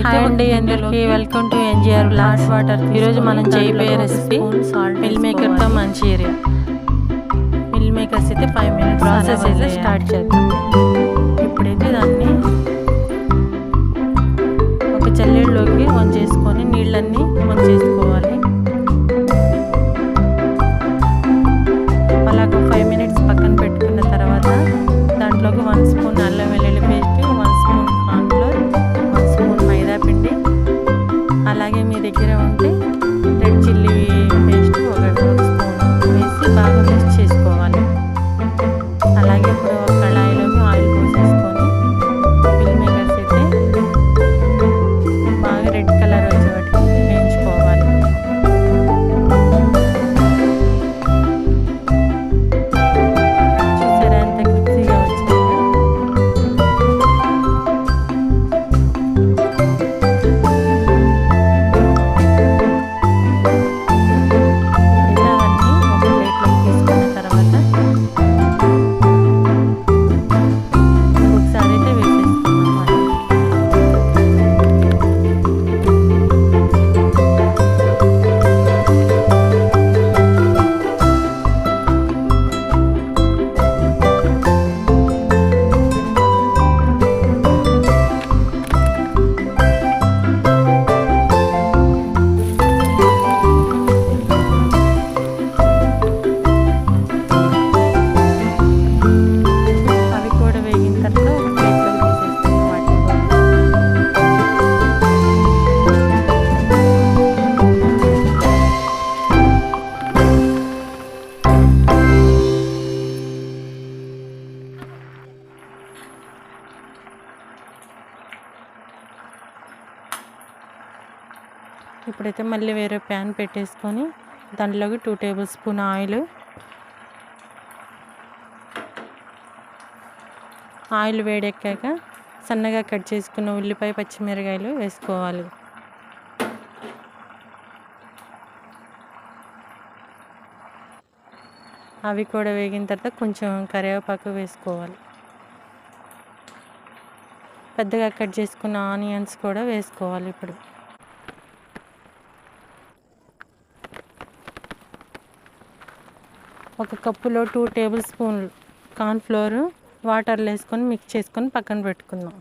Hi అండి అందరికీ, welcome to NGR blogs. ఈరోజు మనం చేయబోయే రెసిపీ మిల్ మేకర్తో మంచూరియా. మిల్ మేకర్స్ అయితే 5 మినిట్స్ ప్రాసెస్ అయితే స్టార్ట్ చేద్దాం. ఇప్పుడైతే దాన్ని ఒక చల్లెడలోకి వంచేసుకొని నీళ్ళన్నీ వంచేసుకోవాలి. అలాగ 5 మినిట్స్ పక్కన పెట్టుకున్న తర్వాత దాంట్లోకి 1 స్పూన్ అల్లం వెల్లుల్లి పేస్ట్, 1 స్పూన్ కార్న్ఫ్లోర్, 1 స్పూన్ మైదా పిండి, అలాగే మీ దగ్గర ఉంటే రెడ్ చిల్లీ పేస్ట్ ఒక స్పూన్ వేసి బాగా మిక్స్ చేసుకోవాలి. అలాగే ఇప్పుడు ఒక కళాయిలోకి ఆయిల్ పోసేసుకొని మిల్ మేకర్స్ అయితే బాగా రెడ్ కలర్ వచ్చే వాటికి వేయించుకోవాలి. చూసారా ఎంత క్రిస్పీగా వచ్చిందో. ఇప్పుడైతే మళ్ళీ వేరే ప్యాన్ పెట్టేసుకొని దాంట్లోకి 2 టేబుల్ స్పూన్ ఆయిల్ వేడెక్కాక సన్నగా కట్ చేసుకున్న ఉల్లిపాయ, పచ్చిమిరకాయలు వేసుకోవాలి. అవి కూడా వేగిన తర్వాత కొంచెం కరివేపాకు వేసుకోవాలి. పెద్దగా కట్ చేసుకున్న ఆనియన్స్ కూడా వేసుకోవాలి. ఇప్పుడు ఒక కప్పులో 2 టేబుల్ స్పూన్లు కార్న్ఫ్లోర్ వాటర్లో వేసుకొని మిక్స్ చేసుకొని పక్కన పెట్టుకుందాం.